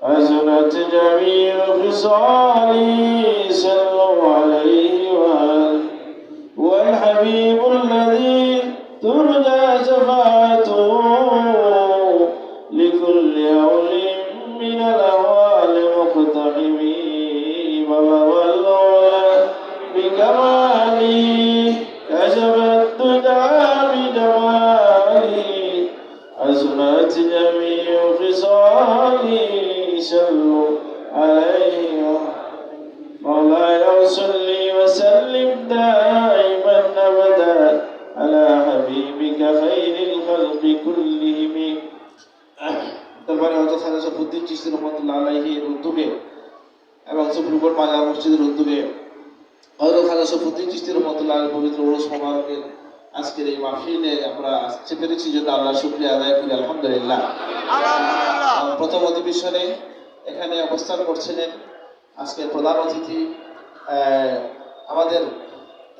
حسنت جميع خصاله صلوا عليه وآله والحبيب الذي ترجى شفاعته لكل هول من الأهوال مقتحم بلغ العلا بكماله كشف الدجى بجماله حسنت جميع خصاله صلوا عليه مولاي صل وسلم دائما ابدا على حبيبك خير الخلق كلهم তারপরে হযরত খাজা শরফুদ্দীন চিশতি রহমাতুল্লাহ আলাইহির উদ্যোগে এবং সুপ্রিম কোর্ট মাজার মসজিদের উদ্যোগে হযরত খাজা শরফুদ্দীন চিশতি রহমাতুল্লাহ আলাইহির পবিত্র উরুস মোবারকের আজকের এই মাহফিলে আমরা আসতে পেরেছি জন্য আল্লাহর শুকরিয়া আদায় করি আলহামদুলিল্লাহ। প্রথম অধিবেশনে এখানে অবস্থান করছিলেন আজকের প্রধান অতিথি, আমাদের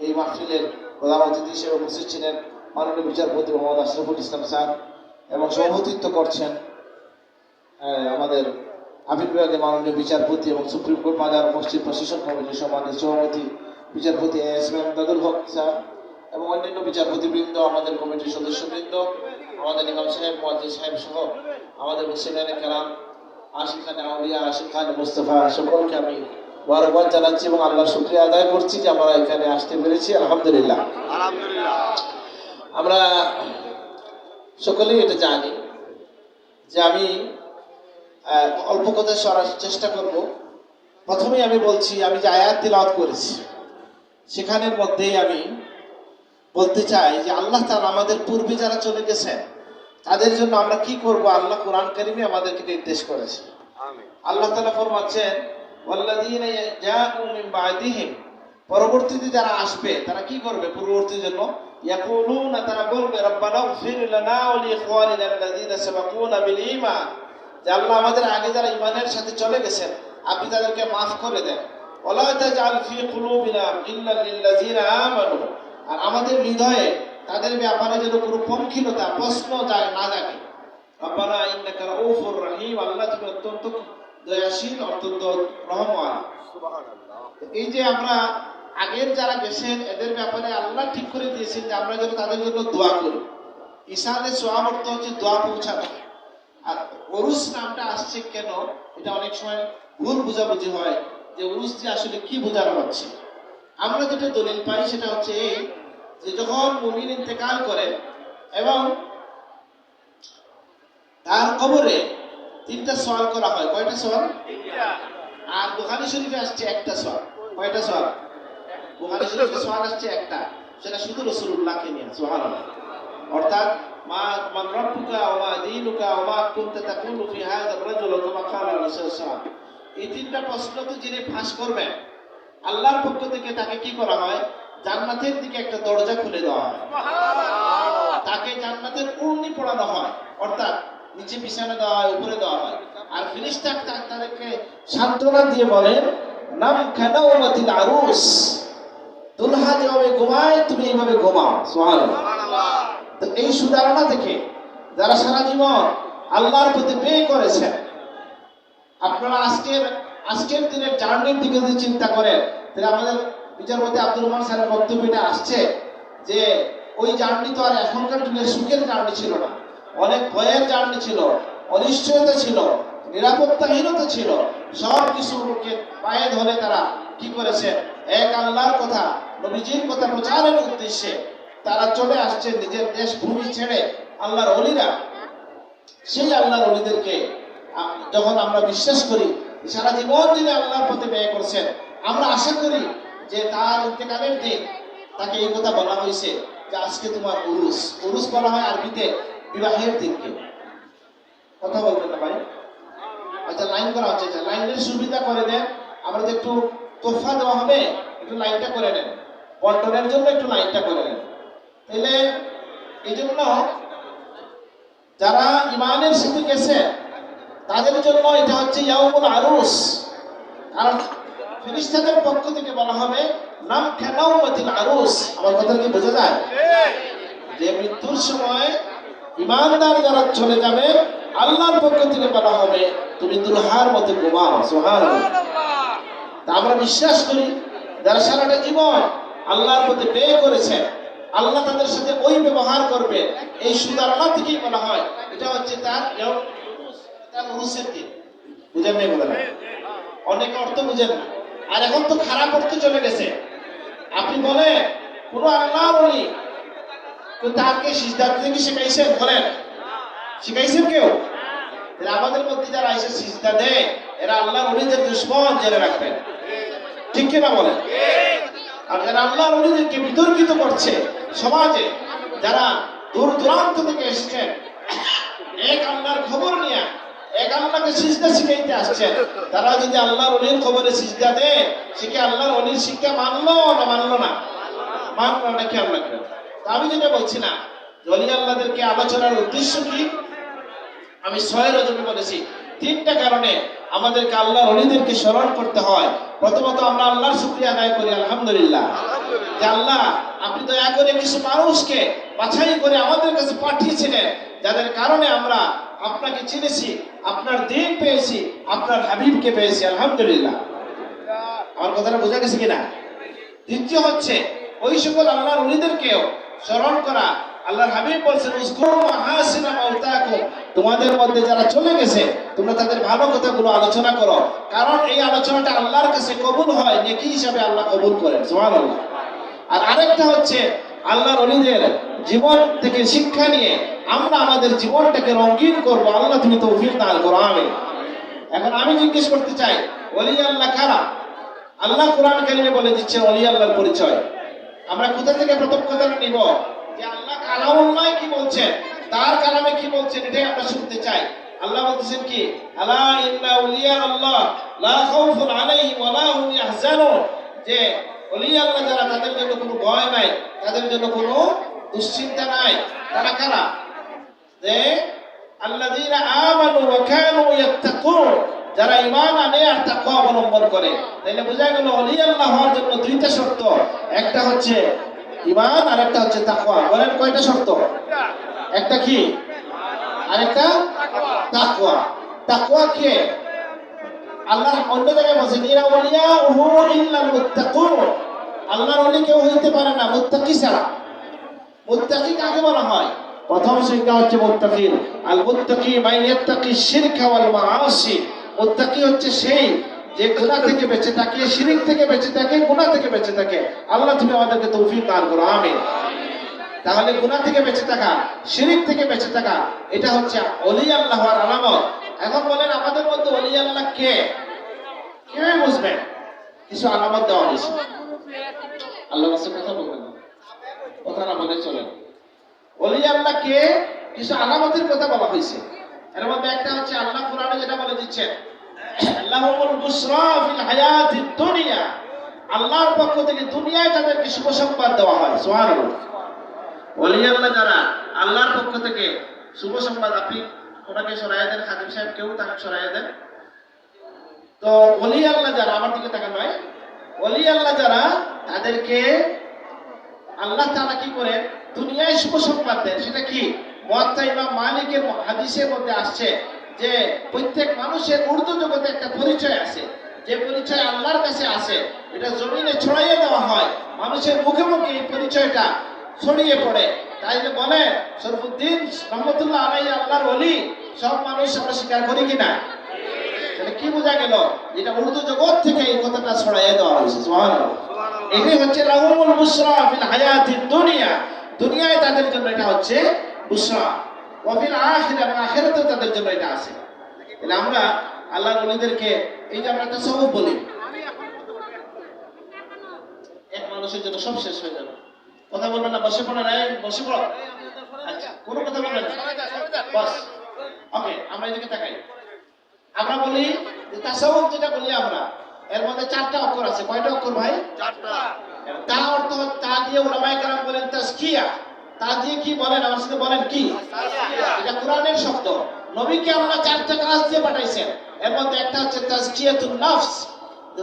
এই মাহফিলের প্রধান অতিথি হিসেবে উপস্থিত ছিলেন মাননীয় বিচারপতি মোহাম্মদ আশরাফুল ইসলাম স্যার এবং সভাপতিত্ব করছেন আমাদের আপিল বিভাগের মাননীয় বিচারপতি এবং সুপ্রিম কোর্ট মাজার মসজিদ প্রশাসন কমিটির সম্মানিত সভাপতি বিচারপতি এস এম দাদুল হক স্যার এবং অন্যান্য বিচারপতিবৃন্দ, আমাদের কমিটির সদস্যবৃন্দ, আমাদের ইমাম সাহেব, মুয়াজ্জিন সাহেব সহ আমাদের মুসলিম কেরাম, আশিক খান আউলিয়া, আশিক খান মুস্তাফা, সকলকে আমি মুবারকবাদ জানাচ্ছি এবং আল্লাহর শুকরিয়া আদায় করছি যে আমরা এখানে আসতে পেরেছি আলহামদুলিল্লাহ। আমরা সকলেই এটা জানি যে আমি অল্প কথায় সরার চেষ্টা করব। প্রথমেই আমি বলছি, আমি যে আয়াত তিলাওয়াত করেছি সেখানের মধ্যেই আমি বলতে চাই যে আল্লাহ তাআলা আমাদের পূর্বে যারা চলে গেছেন তাদের জন্য আমরা কি করব, আল্লাহ কোরআন কারীমে আমাদেরকে নির্দেশ করেছে। আল্লাহ তাআলা ফরমাচ্ছেন ওয়াল্লাযীনা জাউ মিন বা'দিহিম, পরবর্তীতে যারা আসবে তারা কি করবে, পূর্ববর্তীর জন্য ইয়াকুলুনা, তারা বলবে রব্বানা ইগফির লানা ওয়া লিইখওয়ানিনা আল্লাযীনা সাবাকুনা বিল ঈমান, যে আল্লাহ আমাদের আগে যারা ঈমানের সাথে চলে গেছেন আপনি তাদেরকে maaf করে দেন। ওয়ালা তাজআল ফি কুলুবিনা ইল্লা লিল্লাযীনা আমানু, আর আমাদের হৃদয়ে তাদের ব্যাপারে যেন কোনো পঙ্কিলতা প্রশ্ন যায় না জাগে। রব্বানা ইন্নাকা রাউফুর রহিম, আল্লাহ তুমি অত্যন্ত দয়াশীল, অত্যন্ত রহমওয়ালা। সুবহানাল্লাহ। এই যে আমরা আগের যারা গেছেন এদের ব্যাপারে আল্লাহ ঠিক করে দিয়েছেন যে আমরা যেন তাদের জন্য দোয়া করি। ইসানের সওয়াব অর্থ হচ্ছে দোয়া পৌঁছানো। আর উরুস নামটা আসছে কেন, এটা অনেক সময় ভুল বুঝাবুঝি হয় যে উরুস যে আসলে কি বোঝানো হচ্ছে। আমরা যেটা দলিল পাই সেটা হচ্ছে এই যে যখন মুমিন ইন্তেকাল করে এবং তার কবরে তিনটা সওয়াল করা হয়। কয়টা সওয়াল? আর বুখারী শরীফে আসছে একটা সওয়াল। কয়টা সওয়াল? বুখারী শরীফে সওয়াল আসছে একটা, সেটা শুধু রাসূলুল্লাহকে নিয়ে। সুবহানাল্লাহ। অর্থাৎ মান রাব্বুকা ওয়া মা দীনুকা ওয়া মা কুনতা তাকুলু ফি হাযা আর-রাজুল কামা ক্বালা রাসূলুল্লাহ সাল্লাল্লাহু আলাইহি ওয়াসাল্লাম, এই তিনটা প্রশ্ন তো যিনি ফাঁস করবেন আল্লাহর পক্ষ থেকে তাকে কি করা হয়, জান্নাতের দিকে একটা দরজা খুলে দেওয়া হয়, তাকে জান্নাতের উর্নি পড়ানো হয়, অর্থাৎ নিচে বিছানা দেওয়া হয়, উপরে দেওয়া হয়। আর ফেরেশতা তাদেরকে সান্ত্বনা দিয়ে বলেন নাম খানাউমাতিল আরুস, দুলহা যেভাবে ঘুমায় তুমি এইভাবে ঘুমাও। সুবহানাল্লাহ। তো এই সুধারণা থেকে যারা সারা জীবন আল্লাহর প্রতি ব্যয় করেছেন, আপনারা আজকের দিনের জার্নির দিকে যদি চিন্তা করেন তাহলে আমাদের বিচারপতি আব্দুর রহমান স্যারের বক্তব্যটা আসছে যে ওই জার্নি তো আর এখনকার যুগের সুখের জার্নি ছিল না, অনেক ভয়ের জার্নি ছিল, অনিশ্চয়তা ছিল, নিরাপত্তাহীনতা ছিল। সব কিছুকে পায়ে ধরে তারা কি করেছে, এক আল্লাহর কথা, নবীজির কথা প্রচারের উদ্দেশ্যে তারা চলে আসছে নিজের দেশ ভূমি ছেড়ে। আল্লাহর ওলিরা, সেই আল্লাহর ওলিদেরকে যখন আমরা বিশ্বাস করি সারা জীবন যিনি আল্লাহর পথে ব্যয় করছেন, আমরা আশা করি যে তার ইন্তেকালের দিন তাকে এই কথা বলা হয়েছে যে আজকে তোমার উরুস। উরুস বলা হয় আরবিতে বিবাহের দিনকে। কথা বলবেন না ভাই? আচ্ছা, লাইন করা হচ্ছে, লাইনের সুবিধা করে দেন। আমরা যে একটু তোফা দেওয়া হবে, একটু লাইনটা করে নেন, বন্টনের জন্য একটু লাইনটা করে নেন। তাহলে এই জন্য যারা ইমানের সাথে গেছে তাদের জন্য এটা হচ্ছে ইয়াউমুল আরুস। কারণ ফেরেশতাদের পক্ষ থেকে বলা হবে নাম খানাউমাতিল আরুস। আমার কথা কি বোঝা যায়? যে মৃত্যুর সময় ইমানদার যারা চলে যাবে আল্লাহর পক্ষ থেকে বলা হবে তুমি দুলহার মতো ঘুমাও। সুবহানাল্লাহ। তা আমরা বিশ্বাস করি যারা সারাটা জীবন আল্লাহর প্রতি ব্যয় করেছে, আল্লাহ তাদের সাথে ওই ব্যবহার করবে। এই সুদারণা থেকেই বলা হয় এটা হচ্ছে তার উরুসের দিন। বুঝেন নাই বলে না, অনেকে অর্থ বুঝেন না। আর এখন তো খারাপ অর্থ চলে গেছে। আপনি বলে কোন আল্লাহর ওলি তাকে সিজদা দিতে কি শিখাইছেন? বলেন, শিখাইছেন কেউ? আমাদের মধ্যে যারা এসে সিজদা দেয় এরা আল্লাহর ওলিদের দুশমন, জেনে রাখবেন। ঠিক কিনা বলেন? আর যারা আল্লাহর ওলিদেরকে বিতর্কিত করছে সমাজে, যারা দূর দূরান্ত থেকে এসেছেন এক আল্লাহর খবর নিয়ে এক আল্লাহকে সিজদা শিখাইতে আসছেন, তারা যদি আল্লাহর ওলির খবরে সিজদা দেয় সে কি আল্লাহর ওলির শিক্ষা মানলো না মানলো না? মানলো না। খেয়াল রাখবেন। তা আমি যেটা বলছি না, ওলি আল্লাহদেরকে আলোচনার উদ্দেশ্য কি? আমি 6 রজবে বলেছি 3টা কারণে আমাদেরকে আল্লাহর ওলিদেরকে স্মরণ করতে হয়। প্রথমত আমরা আল্লাহর শুকরিয়া আদায় করি, আলহামদুলিল্লাহ, যে আল্লাহ আপনি দয়া করে কিছু মানুষকে বাছাই করে আমাদের কাছে পাঠিয়েছিলেন, যাদের কারণে আমরা আপনাকে চিনেছি, আপনার দিন পেয়েছি, আপনার হাবিবকে পেয়েছি, আলহামদুলিল্লাহ। আমার কথাটা বোঝা গেছে কিনা? দ্বিতীয় হচ্ছে ওই সকল আল্লাহর ওলিদেরকেও স্মরণ করা। আল্লাহর হাবিব বলছেন উযকুরু মাহাসিনা মাউতাকুম, তোমাদের মধ্যে যারা চলে গেছে তোমরা তাদের ভালো কথাগুলো আলোচনা করো, কারণ এই আলোচনাটা আল্লাহর কাছে কবুল হয়, নেকি হিসাবে আল্লাহ কবুল করেন। সুবহানাল্লাহ। আর আরেকটা হচ্ছে আল্লাহর ওলিদের জীবন থেকে শিক্ষা নিয়ে আমরা আমাদের জীবনটাকে রঙিন করব। আল্লাহ তুমি তৌফিক দান করো, আমিন। এখন আমি জিজ্ঞেস করতে চাই, ওলি আল্লাহ কারা? আল্লাহ কোরআন কারিমে বলে দিচ্ছেন ওলি আল্লাহর পরিচয়। আমরা কোথা থেকে প্রথম কথাটা নিব? যে আল্লাহ কালামুল্লাহ কি বলছেন, তার কালামে কি বলছেন, এটাই আমরা শুনতে চাই। আল্লাহ বলতেছেন কি? আলা ইন্না আউলিয়া আল্লাহ লা খাউফুন আলাইহিম ওয়া লা হুম ইয়াহজানুন, যে ওলি আল্লাহ যারা তাদের জন্য কোনো ভয় নাই, তাদের জন্য কোনো দুশ্চিন্তা নাই। তারা কারা? যে আল্লাযীনা আমানু ওয়া কানু ইয়াত্তাকুন, যারা ঈমান আনে আর তাকওয়া অবলম্বন করে। তাইলে বোঝা গেল ওলি আল্লাহ হওয়ার জন্য 2টা শর্ত, একটা হচ্ছে ঈমান আর একটা হচ্ছে তাকওয়া। বলেন কয়টা শর্ত? একটা কি? আরেকটা তাকওয়া। তাকওয়া কি? আল্লাহ অন্য জায়গায় বলেছেন ইয়া আউলিয়াহু ইল্লাল মুত্তাকুন, আল্লাহর ওলি কেউ হইতে পারে না মুত্তাকি ছাড়া। মুত্তাকি কাকে বলা হয়? প্রথম সংজ্ঞা হচ্ছে মুত্তাকিন আল মুত্তাকি মান ইয়াত্তাকি শিরকা ওয়াল মাআসি। মুত্তাকি হচ্ছে সেই যে গুনাহ থেকে বেঁচে থাকে, শিরক থেকে বেঁচে থাকে, গুনাহ থেকে বেঁচে থাকে। আল্লাহ তুমি আমাদেরকে তৌফিক দান করো, আমিন। তাহলে গুনাহ থেকে বেঁচে থাকা, শিরক থেকে বেঁচে থাকা, এটা হচ্ছে ওলি আল্লাহ হওয়ার আলামত। এখন বলেন আমাদের মধ্যে ওলি আল্লাহ কে? কিভাবে বুঝবেন? কিছু আলামত দেওয়া হয়েছে। আল্লাহর কাছে কথা বলবেন, কথা না বলে চলেন। ওলি আল্লাহ কে? কিছু আলামতের কথা বলা হয়েছে। এর মধ্যে একটা হচ্ছে আল্লাহ কোরআনে যেটা বলে দিচ্ছেন লাহুমুল বুশরা ফিল হায়াতিদ দুনিয়া, আল্লাহর পক্ষ থেকে দুনিয়ায় তাদেরকে শুভ সংবাদ দেওয়া হয়। সুবহানাল্লাহ। ওলি আল্লাহ যারা আল্লাহর পক্ষ থেকে শুভ সংবাদ, আপনি ওনাকে সরাইয়া দেন, খাদিম সাহেব কেউ তাকে সরাইয়া দেন তো। ওলি আল্লাহ যারা, আমার দিকে তাকান ভাই, ওলি আল্লাহ যারা তাদেরকে আল্লাহ তাআলা কি করে দুনিয়ায় শুভ সংবাদ দেন। সেটা কি? মুয়াত্তা ইমাম মালিকের হাদিসের মধ্যে আসছে যে প্রত্যেক মানুষের উর্দু জগতে একটা পরিচয় আছে, যে পরিচয় আল্লাহর কাছে আছে, এটা জমিনে ছড়াইয়ে দেওয়া হয়, মানুষের মুখে মুখে এই পরিচয়টা ছড়িয়ে পড়ে। তাই যে বলে শরফুদ্দিন রহমতুল্লাহ আলাইহি আল্লাহর ওলি, সব মানুষ আমরা স্বীকার করি কিনা? তাহলে কি বোঝা গেল? এটা উর্দু জগৎ থেকে এই কথাটা ছড়াইয়ে দেওয়া হয়েছে। সুবহানাল্লাহ। এটাই হচ্ছে লাহুমুল বুশরা ফিল হায়াতিদ দুনিয়া, দুনিয়ায় তাদের জন্য এটা হচ্ছে বুশরা, ওয়া ফিল আখিরাহ, আখিরাতেও তাদের জন্য এটা আছে। তাহলে আমরা আল্লাহর ওলিদেরকে, এই যে আমরা তাসাউফ বলি, এক মানুষের জন্য সব শেষ হয়ে যাবে। কথা বলবেন না, বসে পড়ে নাই, বসে পড়ো। আচ্ছা, কোনো কথা বলবেন না, বস। ওকে, আমরা এদিকে তাকাই। আমরা বলি যে তাসাউফ যেটা বলি আমরা, এর মধ্যে 4টা অক্ষর আছে। কয়টা অক্ষর ভাই? 4টা। তা অর্থ, তা দিয়ে উলামায়ে কেরাম বলেন তাজকিয়া। তা দিয়ে কি বলেন? আমার সাথে বলেন কি? এটা কোরআনের শব্দ। নবীকে আমরা 4টা কাজ দিয়ে পাঠাইছেন। এর মধ্যে একটা হচ্ছে তাজকিয়াতুন নফস,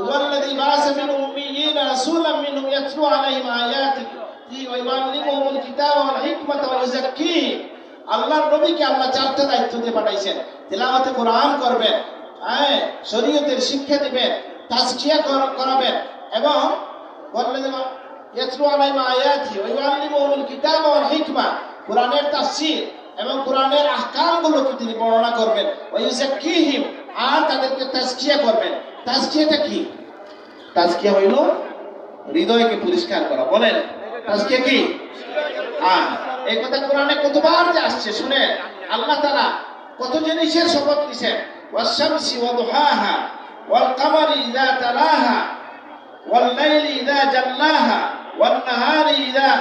ওয়াল্লাযী বাআসা ফিল উম্মিয়িনা রাসূলাম মিনহুম ইয়াতলু আলাইহিম আয়াতিহি ওয়া ইউআল্লিমুহুমুল কিতাবা ওয়াল হিকমাতা ওয়া ইউযাক্কিহিম আল্লাহর নবীকে আল্লাহ 4টা দায়িত্ব দিয়ে পাঠাইছেন। তিলাওয়াতে কোরআন করবেন, হ্যাঁ, শরীয়তের শিক্ষা দিবেন, তাজকিয়া করাবেন, এবং বললেন ইয়াতলু আলাইহিম আয়াতি ওয়া ইউআল্লিমুহুমুল কিতাবা ওয়াল হিকমা, কোরআনের তাফসীর এবং কোরআনের আহকামগুলোকে তিনি বর্ণনা করবেন। ওয়া ইউযাক্কিহিম, আর তাদেরকে তাজকিয়া করবেন। তাজকিয়াটা কি? তাজকিয়া হইল হৃদয়কে পরিষ্কার করা। বলেন তাজকিয়া কি? হ্যাঁ, এই কথা কোরআনে কতবার যে আসছে শুনে। আল্লাহ তাআলা কত জিনিসের শপথ নিছেন। ওয়াশ-শামসি ওয়া দুহাহা ওয়াল কামারি ইযা তালাহা ওয়াল লাইলি ইযা জাল্লাহা ওয়ান নাহারি ইযা,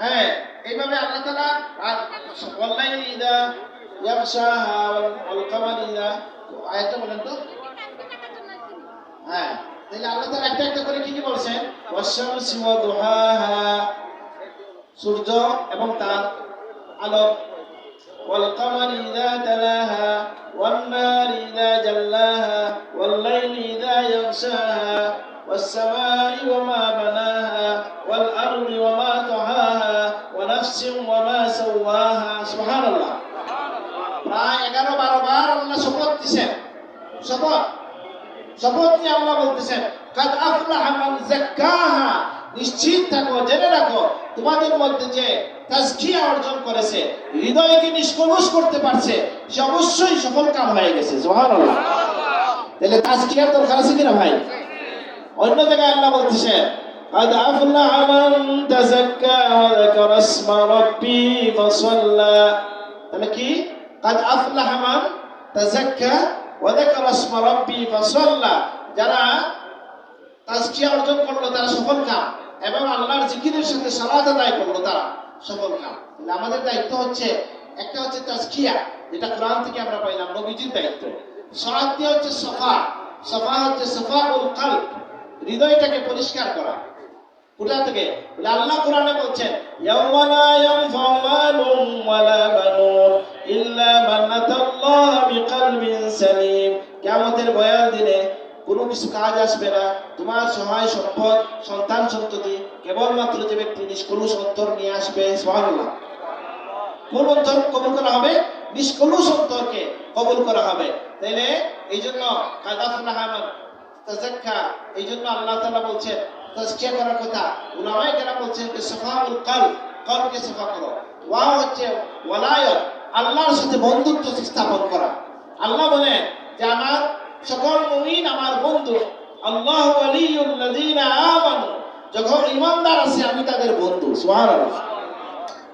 হ্যাঁ, এইভাবে আল্লাহ তাআলা ওয়াল লাইলি ইযা ইয়াগশাহা ওয়াল কামারি ইযা, আয়াতটা বলেন তো। হ্যাঁ, তাহলে আল্লাহ তাআলা একটা একটা করে কি কি বলছেন? ওয়াশ-শামসি ওয়া দুহাহা, সূর্য এবং তার আলো, ওয়াল কামারি ইযা তালাহা ওয়ান নাহারি ইযা জাল্লাহা ওয়াল লাইলি ইযা ইয়াগশাহা ওয়াস সামাই ওয়া মা বানাহা ওয়াল আরদি ওয়া মা তাহাহা ওয়া নাফসিন ওয়া মা সাওয়াহা। সুবহানাল্লাহ। প্রায় 11-12 বার আল্লাহ শপথ দিয়েছেন। শপথ নিয়ে আল্লাহ বলতেছেন কাদ আফলাহা মান যাক্কাহা, নিশ্চিত থাকো, জেনে রাখো, তোমাদের মধ্যে যে তাজকিয়া অর্জন করেছে, হৃদয়কে নিষ্কলুষ করতে পারছে, সে অবশ্যই সফল কাম হয়ে গেছে। সুবহানাল্লাহ। তাহলে তাজকিয়ার দরকার আছে কিনা ভাই? অন্য জায়গায় আল্লাহ বলতেছেন কাদ আফলাহা মান তাযাক্কা ওয়া যাকারা ইসমা রাব্বি ফাসাল্লা। তাহলে কি? কাদ আফলাহা মান তাযাক্কা ওয়া যাকারা ইসমা রাব্বি ফাসাল্লা, যারা তাজকিয়া অর্জন করলো তারা সফল কাম, এবং আল্লাহর জিকিরের সাথে সালাত আদায় করলো তারা সফল কাম। তাহলে আমাদের দায়িত্ব হচ্ছে, একটা হচ্ছে তাজকিয়া, যেটা কোরআন থেকে আমরা পাইলাম, নবীজির দায়িত্ব। সালাত দিয়ে হচ্ছে সাফা, সাফা হচ্ছে সাফাউল কলব, হৃদয়টাকে পরিষ্কার করা। কোথা থেকে? আল্লাহ কোরআনে বলছেন ইয়াওমা লা ইয়ানফাউ মালুন ওয়ালা বানুন ইল্লা মান আতাল্লাহা বিকলবিন সালিম, কিয়ামতের ভয়াল দিনে কোনো কিছু কাজ আসবে না, তোমার সহায় সম্পদ, সন্তান সন্ততি, কেবলমাত্র যে ব্যক্তি নিষ্কলুষ অন্তর নিয়ে আসবে। সুবহানাল্লাহ। কোন অন্তর কবুল করা হবে? নিষ্কলুষ অন্তরকে কবুল করা হবে। তাইলে এই জন্য কাদ আফলাহা মান তাযাক্কা, এই জন্য আল্লাহ তাআলা বলছেন তাজকিয়া করার কথা। উলামায়ে কেরাম বলছেন যে সাফাউল কলব, কলবকে সাফা করো। ওয়া হচ্ছে ওয়ালায়াত, আল্লাহর সাথে বন্ধুত্ব স্থাপন করা। আল্লাহ বলেন যে আমার সকল মুমিন আমার বন্ধু, আল্লাহু ওয়ালিয়ুল লাযিনা আমানু, যখন ঈমানদার আছে আমি তাদের বন্ধু। সুবহানাল্লাহ।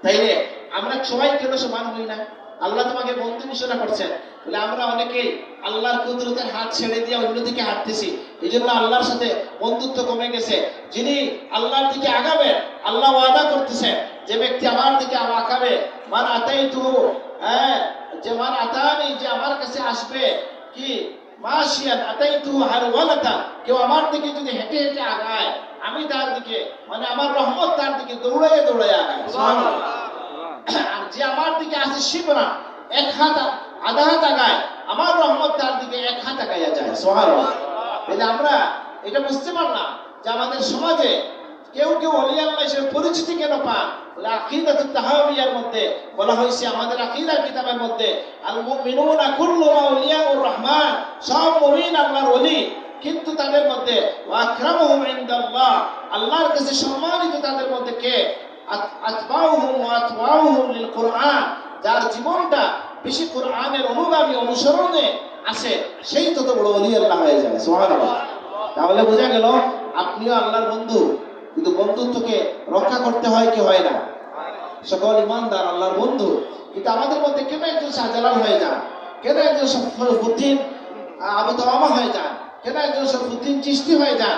তাইলে আমরা সবাই কেন সমান হই না? আল্লাহ তোমাকে বন্ধু ঘোষণা করছেন বলে আমরা অনেকেই আল্লাহর কুদরতের হাত ছেড়ে দিয়ে অন্যদিকে হাঁটতেছি। এই জন্য আল্লাহর সাথে বন্ধুত্ব কমে গেছে। যিনি আল্লাহর দিকে আগাবেন, আল্লাহ ওয়াদা করতেছেন যে ব্যক্তি আমার দিকে আগাবে, মান আতাইতু, যে মান আতানি, যে আমার কাছে আসবে, কি মাশিয়ান আতাইতু হারওয়ালাতা, কেউ আমার দিকে যদি হেঁটে হেঁটে আগায় আমি তার দিকে, মানে আমার রহমত তার দিকে দৌড়াইয়া দৌড়াইয়া আগায়। সুবহানাল্লাহ। আর যে আমার দিকে আসে শিবরা, এক হাত আধা হাত আগায়, আমার রহমত তার দিকে এক হাত আগাইয়া যায়। সুবহানাল্লাহ। তাহলে আমরা এটা বুঝতে পারলাম যে আমাদের সমাজে কেউ কেউ ওলি আল্লাহ হিসেবে পরিচিতি কেন পান? বলে আকীদাতুত তাহাওয়িয়ার মধ্যে বলা হয়েছে, আমাদের আকীদার কিতাবের মধ্যে, আল মুমিনুনা কুল্লুহুম আউলিয়াউর রহমান, সব মুমিন আল্লাহর ওলি, কিন্তু তাদের মধ্যে ওয়া আকরামুহুম ইনদাল্লাহ, আল্লাহর কাছে সম্মানিত তাদের মধ্যে কে? আতবাউহুম ওয়া আতবাউহুম লিল কুরআন, যার জীবনটা বেশি কোরআনের অনুগামী অনুসরণে আসে, সেই তত বড় ওলি আল্লাহ হয়ে যায়। সুবহানাল্লাহ। তাহলে বোঝা গেল আপনিও আল্লাহর বন্ধু, কিন্তু বন্ধুত্বকে রক্ষা করতে হয় কি হয় না? সকল ইমানদার আল্লাহর বন্ধু। কিন্তু আমাদের মধ্যে কেন একজন শাহজালাল হয়ে যান, কেন একজন সফরউদ্দিন আবু তাওয়ামা হয়ে যান, কেন একজন সফরউদ্দিন চিশতি হয়ে যান?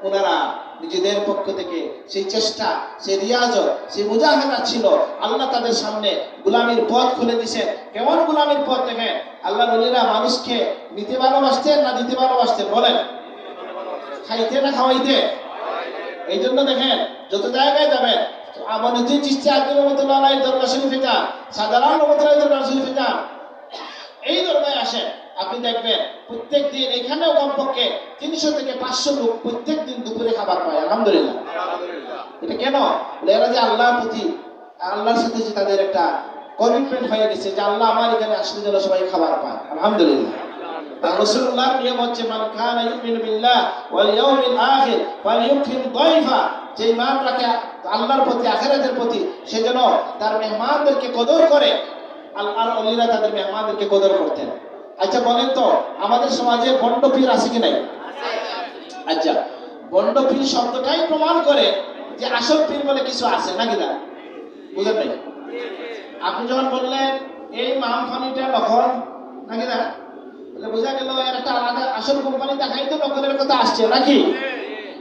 ওনারা নিজেদের পক্ষ থেকে সেই চেষ্টা, সেই রিয়াজত, সেই মুজাহাদা ছিল। আল্লাহ তাদের সামনে গোলামির পথ খুলে দিয়েছেন। কেমন গোলামির পথ দেখেন? আল্লাহর ওলিরা মানুষকে নিতে ভালোবাসতেন না দিতে ভালোবাসতেন? বলেন। খাইতে না খাওয়াইতে? এই জন্য দেখেন যত জায়গায় যাবেন, আমানুদ্দিন চিশতি আজমির রহমাতুল্লাহ আলাইহির দরবার শরীফে যান, শাহজালাল রহমাতুল্লাহির দরবার শরীফে যান, এই দরবারে আসেন, আপনি দেখবেন প্রত্যেক দিন এখানেও কমপক্ষে 300 থেকে 500 লোক প্রত্যেক দিন দুপুরে খাবার পায়। আলহামদুলিল্লাহ। এটা কেন? এরা যে আল্লাহর প্রতি, আল্লাহর সাথে যে তাদের একটা কমিটমেন্ট হয়ে গেছে যে আল্লাহ আমার এখানে আসলে যেন সবাই খাবার পায়। আলহামদুলিল্লাহ। রাসূলুল্লাহর নিয়ম হচ্ছে মান কানা ইউমিনু বিল্লাহ ওয়াল ইয়াউমিল আখির ফালইউকরিম দাইফা, যে ঈমান রাখে আল্লাহর প্রতি আখিরাতের প্রতি সে যেন তার মেহমানদেরকে কদর করে। আল্লাহর ওলিরা তাদের মেহমানদেরকে কদর করতেন। আচ্ছা বলেন তো আমাদের সমাজে বন্ড পীর আছে কি নাই? আচ্ছা, বন্ড পীর শব্দটাই প্রমাণ করে যে আসল পীর বলে কিছু আছে নাকি না? বুঝেন নাই? আপনি যখন বললেন এই মামফানিটা নকল নাকি না, বোঝা গেল এর একটা আলাদা আসল কোম্পানি দেখাই তো নকলের কথা আসছে নাকি?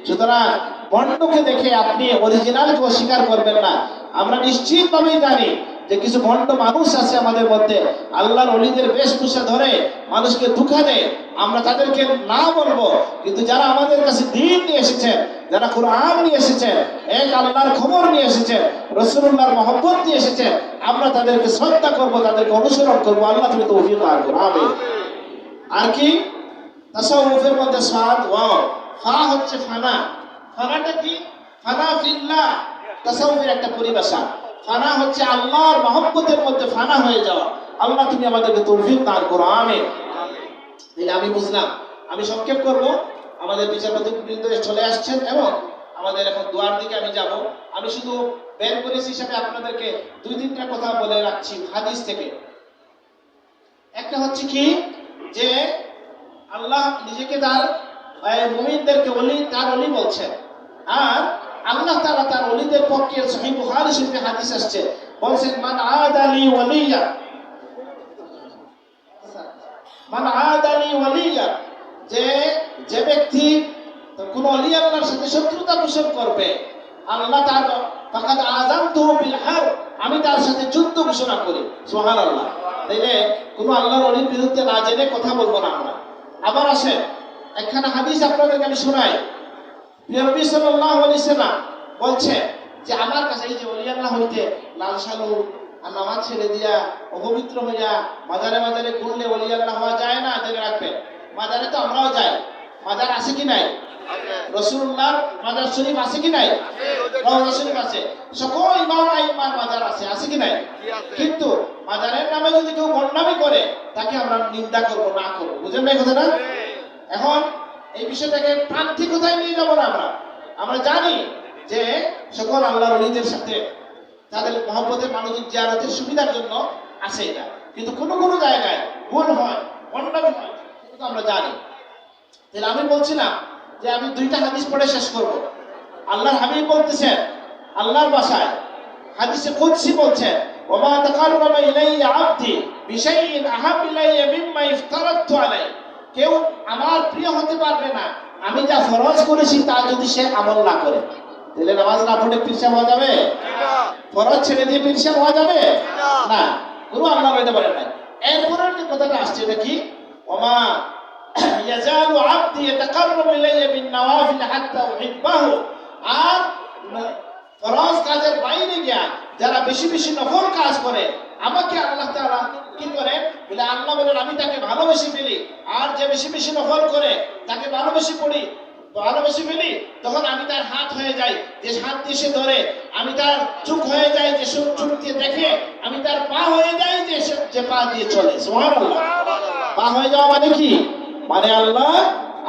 সুতরাং বন্ডকে দেখে আপনি অরিজিনালকে অস্বীকার করবেন না। আমরা নিশ্চিতভাবেই জানি যে কিছু ভণ্ড মানুষ আছে আমাদের মধ্যে, আল্লাহর ওলিদের বেশভূষা ধরে মানুষকে ধোঁকা দেয়। আমরা তাদেরকে না বলবো, কিন্তু যারা আমাদের কাছে দ্বীন নিয়ে এসেছেন, যারা কুরআন নিয়ে এসেছেন, এক আল্লাহর খবর নিয়ে এসেছেন, রাসূলুল্লাহর মহব্বত নিয়ে এসেছেন, আমরা তাদেরকে শ্রদ্ধা করব, তাদেরকে অনুসরণ করব। আল্লাহ তুমি তৌফিক দান করো, আমিন। আর কি তাসাউফের মধ্যে সাদ ওয়াও ফা হচ্ছে ফানা। ফানাটা কি? ফানা ফিল্লাহ, তাসাউফের একটা পরিভাষা। ফানা হচ্ছে আল্লাহর মহব্বতের মধ্যে ফানা হয়ে যাওয়া। আল্লাহ তুমি আমাদেরকে তৌফিক দান করো, আমিন। তাহলে আমি বুঝলাম, আমি সংক্ষেপ করব। আমাদের বিচারপতি বৃন্দ চলে আসছেন এবং আমাদের এখন দোয়ার দিকে আমি যাব। আমি শুধু বের করেছি হিসাবে আপনাদেরকে দুই তিনটা কথা বলে রাখছি হাদিস থেকে। একটা হচ্ছে কি যে আল্লাহ নিজেকে তার মুমিনদেরকে ওলি, তার ওলি বলছেন। আর আল্লাহ তাআলা তার ওলিদের পক্ষে সহিহ বুখারী শরীফে হাদিস আসছে, বলছেন মান আদালি ওয়ালিয়া, মান আদালি ওয়ালিয়া, যে ব্যক্তি কোন ওলি আল্লাহর সাথে শত্রুতা পোষণ করবে, আল্লাহ তার ফাকাদ আযানতুহু বিল হারব, আমি তার সাথে যুদ্ধ ঘোষণা করি। সুবহানাল্লাহ। তাইলে কোন আল্লাহর ওলির বিরুদ্ধে না জেনে কথা বলবো না আমরা। আবার আসে একখানা হাদিস আপনাদেরকে আমি শোনাই। নবী সাল্লাল্লাহু আলাইহি সাল্লাম বলছে যে আমার কাছে এই যে ওলি আল্লাহ হইতে লাল সালু আর নামাজ ছেড়ে দিয়া অপবিত্র হইয়া মাজারে মাজারে ঘুরলে ওলি আল্লাহ হওয়া যায় না, জেনে রাখবেন। মাজারে তো আমরাও যাই, মাজার আছে কি নাই? রাসূলুল্লাহর মাজার শরীফ আছে কি নাই? রওজা শরীফ আছে, সকল ইমাম আইম্মার মাজার আছে, আছে কি নাই? কিন্তু মাজারের নামে যদি কেউ বদনামি করে তাকে আমরা নিন্দা করব না করব। বুঝেন না এই কথাটা? এখন এই বিষয়টাকে প্রান্তিকতায় নিয়ে যাবো না আমরা। আমরা জানি যে সকল আল্লাহর ওলিদের সাথে তাদের মহব্বতের মানবিক জিয়ারতের সুবিধার জন্য আছে এটা, কিন্তু কোনো কোনো জায়গায় ভুল হয়, বদনামি হয়, কিন্তু আমরা জানি। তাহলে আমি বলছিলাম যে আমি দুইটা হাদিস পড়ে শেষ করব। আল্লাহর হাবিব বলতেছেন আল্লাহর ভাষায়, হাদিসে কুদসি বলছেন ওমা তাকাররাবা ইলাইয়া আবদি বিশাইইন আহাব ইলাইয়া মিম্মা ইফতারাতু আলাইহি, কেউ আমার প্রিয় হতে পারবে না আমি যা ফরজ করেছি তা যদি সে আমল না করে। তাহলে নামাজ না পড়ে পীর সাহেব হওয়া যাবে? ফরজ ছেড়ে দিয়ে পীর সাহেব হওয়া যাবে না, গুরু আল্লাহ বলতে পারেন না। এরপরের যে কথাটা আসছে এটা কি? ওমা ইয়াজালু আবদি ইয়াতাকাররাবু ইলাইয়া বিন নওয়াফিল হাত্তা উহিব্বাহু, আর ফরজ কাজের বাইরে গিয়া যারা বেশি বেশি নফল কাজ করে আমাকে আল্লাহ তাআলা কি করে বলে, আল্লাহ বলেন আমি তাকে ভালোবেসে ফেলি। আর যে বেশি বেশি নফল করে তাকে ভালোবেসে ফেলি, তখন আমি তার হাত হয়ে যাই যে হাত দিয়ে সে ধরে, আমি তার চোখ হয়ে যাই যে চোখ দিয়ে দেখে, আমি তার পা হয়ে যাই যে পা দিয়ে চলে। সুবহানাল্লাহ। পা হয়ে যাওয়া মানে কি? মানে আল্লাহ,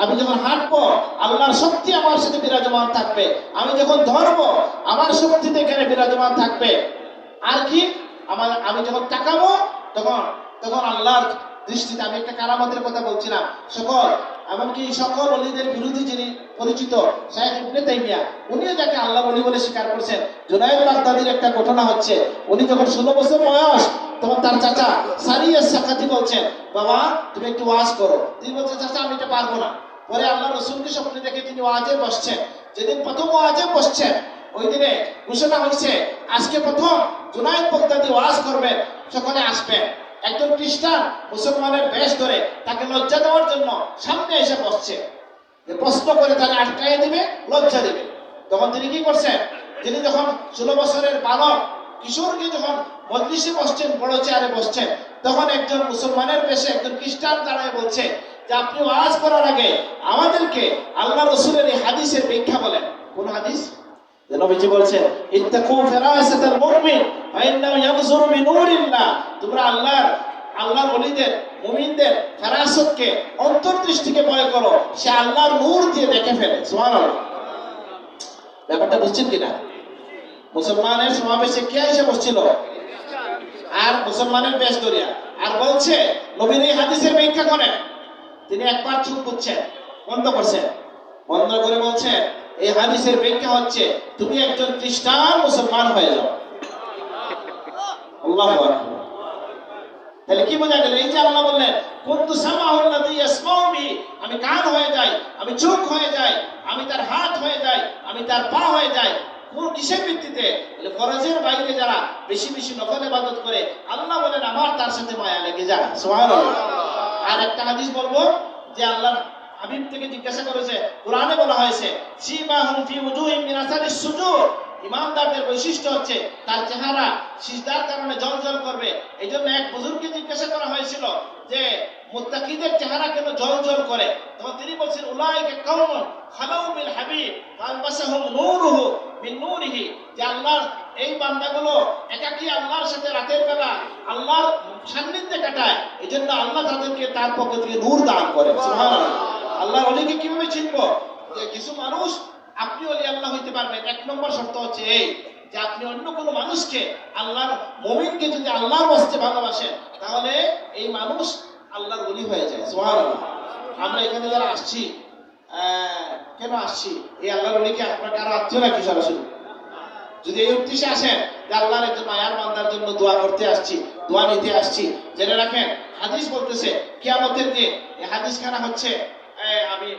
আমি যখন হাঁটবো আল্লাহর শক্তি আমার সাথে বিরাজমান থাকবে, আমি যখন ধরবো আমার শক্তিতে এখানে বিরাজমান থাকবে। আর কি? আমি যখন তাকাবো তখন আল্লাহর দৃষ্টিতে, আমি একটা কারামতের কথা বলছিলাম, এমনকি সকল ওলিদের বিরোধী যিনি পরিচিত শাইখ ইবনে তাইমিয়া, উনিও যাকে আল্লাহর ওলি বলে স্বীকার করেছেন। জুনায়েদ বাগদাদির একটা ঘটনা হচ্ছে, উনি যখন 16 বছর বয়স তখন তার চাচা সারিয়া সাকাতি বলছেন বাবা তুমি একটু ওয়াজ করো। তিনি বলছেন চাচা আমি এটা পারবো না। পরে আল্লাহ রসুলকে স্বপ্নে দেখে তিনি ওয়াজে বসছেন। যেদিন প্রথম ওয়াজে বসছেন ওই দিনে ঘোষণা হয়েছে আজকে প্রথম জুনায়েদ বাগদাদি ওয়াজ করবেন, সকলে আসবেন। একজন খ্রিস্টান মুসলমানের বেশ ধরে তাকে লজ্জা দেওয়ার জন্য সামনে এসে বসছে, যে প্রশ্ন করে তারা আটকাইয়ে দিবে, লজ্জা দিবে। তখন তিনি কি করছেন, তিনি যখন 16 বছরের বালক কিশোরকে যখন মজলিসে বসছেন, বড় চেয়ারে বসছেন, তখন একজন মুসলমানের বেশে একজন খ্রিস্টান দাঁড়ায় বলছে যে আপনি ওয়াজ করার আগে আমাদেরকে আল্লাহ রসুলের এই হাদিসের ব্যাখ্যা বলেন। কোন হাদিস? যে নবীজি বলছেন ইত্তাকু ফিরাসাতাল মুমিন ফাইন্নাহু ইয়ানজুরু বিনুরিল্লাহ, তোমরা আল্লাহর ওলিদের মুমিনদের ফেরাসতকে অন্তর্দৃষ্টিকে ভয় করো, সে আল্লাহর নূর দিয়ে দেখে ফেলে। সুবহানাল্লাহ। ব্যাপারটা বুঝছেন কিনা? মুসলমানের সমাবেশে কে এসে বসছিল? আর মুসলমানের বেশ দরিয়া, আর বলছে নবীর এই হাদিসের ব্যাখ্যা করেন। তিনি একবার চুপ করছেন, বন্ধ করছেন, বন্ধ করে বলছেন এই হাদিসের ব্যাখ্যা হচ্ছে তুমি একজন খ্রিস্টান মুসলমান হয়ে যাও। আল্লাহু আকবার। তাহলে কি বোঝা গেল? এই যে আল্লাহ বললেন কুনতু সামাউল্লাযী ইয়াসমাউ বিহি, আমি কান হয়ে যাই, আমি চোখ হয়ে যাই, আমি তার হাত হয়ে যাই, আমি তার পা হয়ে যাই। কোন কিসের ভিত্তিতে? ফরজের বাইরে যারা বেশি বেশি নফল ইবাদত করে আল্লাহ বলেন আমার তার সাথে মায়া লেগে যায়। সুবহানাল্লাহ। আর একটা হাদিস বলবো যে আল্লাহর হাবিব থেকে জিজ্ঞাসা করেছে, কোরআনে বলা হয়েছে সীমাহুম ফি উজুহিম মিন আসারিস সুজুদ, ইমানদারদের বৈশিষ্ট্য হচ্ছে তার চেহারা সিজদার কারণে জ্বলজ্বল করবে। এইজন্য এক বুজুর্গকে জিজ্ঞাসা করা হয়েছিল যে মুত্তাকিদের চেহারা কেন জ্বলজ্বল করে, তখন তিনি বলছেন উলাইকা কওমুন খালাউ বিল হাবিব ফালবাসাহুম নূরুহু মিন নূরিহি, যে আল্লাহর এই বান্দাগুলো একাকী আল্লাহর সাথে রাতের বেলা আল্লাহর সান্নিধ্যে কাটায়, এইজন্য আল্লাহ তাদেরকে তার পক্ষ থেকে নূর দান করে। সুবহানাল্লাহ। আল্লাহর ওলিকে কিভাবে চিনবো? যে কিছু মানুষ আপনি ওলি আল্লাহ হইতে পারবেন, এক নম্বর শর্ত হচ্ছে এই যে আপনি অন্য কোনো মানুষকে, আল্লাহর মুমিনকে যদি আল্লাহর ওয়াস্তে ভালোবাসেন তাহলে এই মানুষ আল্লাহর ওলি হয়ে যায়। সুবহানাল্লাহ। আমরা এখানে যারা আসছি কেন আসছি? এই আল্লাহর ওলিকে আপনার কারো আত্মীয় নাকি সরাসরি? যদি এই উদ্দেশ্যে আসেন যে আল্লাহর একজন মায়ার বান্দার জন্য দোয়া করতে আসছি, দোয়া নিতে আসছি, জেনে রাখেন হাদিস বলতেছে কিয়ামতের দিন এই হাদিস খানা হচ্ছে আমি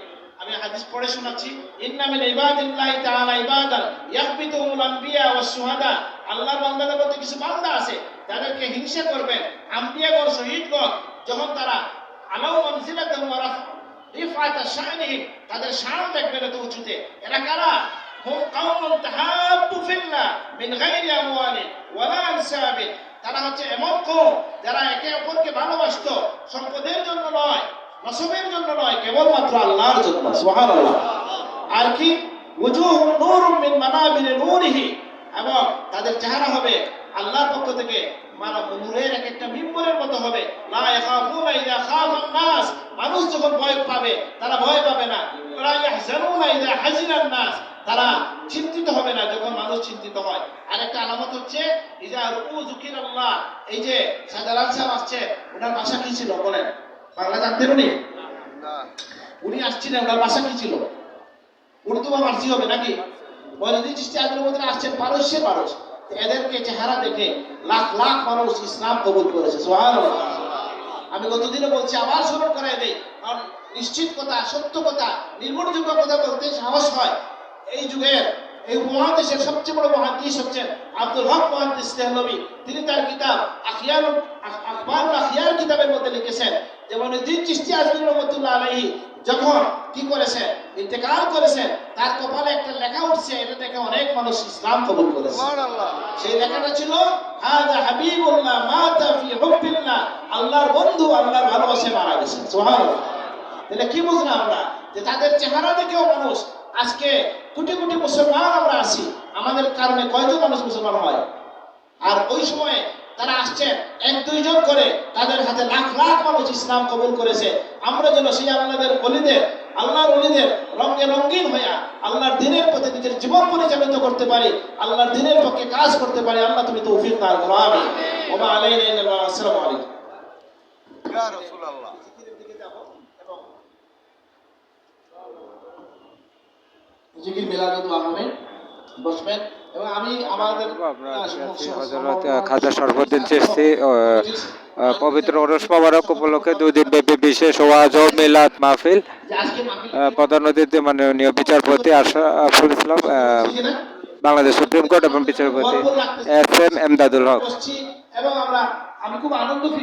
হাদিস পড়ে শোনাচ্ছি, ইন্না মিন ইবাদিল্লাহি তাআলা ইবাদান ইয়াহবিতুহুমুল আনবিয়া ওয়াস শুহাদা, আল্লাহর বান্দাদের মধ্যে কিছু বান্দা আছে যাদেরকে হিংসা করবেন আম্বিয়াগণ, শহীদগণ, যখন তারা আলাউ মানজিলাতাহুম ওয়া রিফআতা শানিহিম, তাদের শান দেখবেন এত উঁচুতে। এরা কারা? হুম কাওমুন তাহাব্বু ফিল্লাহ মিন গায়রি আমওয়ালিন ওয়ালা আনসাবিন, তারা হচ্ছে এমন কওম যারা একে অপরকে ভালোবাসতো সম্পদের জন্য নয়, নসবের জন্য নয়, কেবলমাত্র আল্লাহর জন্য। সুবহানাল্লাহ। আর কি? ওয়াজুহুম নূরুম মিন মানাবিরি নূরিহি, এবং তাদের চেহারা হবে আল্লাহর পক্ষ থেকে নূরের এক একটা মিম্বরের মতো হবে। লা ইয়াখাফুনা ইযা খাফান নাস, মানুষ যখন ভয় পাবে তারা ভয় পাবে না। ওয়া ইয়াহজানুনা ইযা হাজিনান নাস, তারা চিন্তিত হবে না যখন মানুষ চিন্তিত হয়। আরেকটা আলামত হচ্ছে ইযা রুকু যুকিরাল্লাহ, এই যে শাহজালাল সাহেব আসছে, ওনার ভাষা কি ছিল বলেন? বাংলা জানতেন উনি? উনি আসছিলেন, ওনার ভাষা কি ছিল? উর্দু বা ফার্সি হবে নাকি? মঈনুদ্দিন চিশতি আজমের মধ্যে আসছেন পারস্যের মানুষ, এদেরকে চেহারা দেখে লাখ লাখ মানুষ ইসলাম কবুল করেছে। সুবহানাল্লাহ। আমি গতদিনে বলছি, আবার স্মরণ করাই দেই, কারণ নিশ্চিত কথা, সত্য কথা, নির্ভরযোগ্য কথা বলতে সাহস হয়। এই যুগের এই মহাদেশের সবচেয়ে বড় মুহাদ্দিস হচ্ছেন আব্দুল হক মুহাদ্দিস দেহলভী। তিনি তার কিতাব আখবারুল আখিয়ার কিতাবের মধ্যে লিখেছেন যে মঈনুদ্দিন চিশতি আজমির রহমাতুল্লাহ আলাইহি যখন কি করেছেন, ইন্তেকাল করেছেন, তার কপালে একটা লেখা উঠছে, এটা দেখে অনেক মানুষ ইসলাম কবুল করেছে। সুবহানাল্লাহ। সেই লেখাটা ছিল হাযা হাবিবুল্লাহ মাতা ফি হুব্বিল্লাহ, আল্লাহর বন্ধু আল্লাহর ভালোবাসায় মারা গেছে। সুবহানাল্লাহ। তাহলে কি বুঝলাম আমরা? যে তাদের চেহারা দেখেও মানুষ, আজকে কোটি কোটি মুসলমান আমরা আছি, আমাদের কারণে কয়জন মানুষ মুসলমান হয়? আর ওই সময়ে তারা আসছেন এক দুইজন করে, তাদের হাতে লাখ লাখ মানুষ ইসলাম কবুল করেছে। আমরা যেন সেই আল্লাহর ওলিদের রঙে রঙিন হইয়া আল্লাহর দ্বীনের পথে নিজের জীবন পরিচালিত করতে পারি, আল্লাহর দ্বীনের পক্ষে কাজ করতে পারি। আল্লাহ তুমি তৌফিক দান করো। আমিন। ওয়া মা আলাইনা ইল্লাল বালাগ। আসসালামু আলাইকুম। ইয়া রাসূলুল্লাহ। জিকির মিলাদে দোয়া হবে, বসবেন। এবং আমি আমাদের খাজা শরফুদ্দিন চিশতি পবিত্র ওরস মোবারক উপলক্ষে 2 দিন ব্যাপী বিশেষ ওয়াজ ও মিলাদ মাহফিল, প্রধান অতিথি মাননীয় বিচারপতি আশরাফুল ইসলাম, বাংলাদেশ সুপ্রিম কোর্ট এবং বিচারপতি এস এম এমদাদুল হক। এবং আমি খুব আনন্দ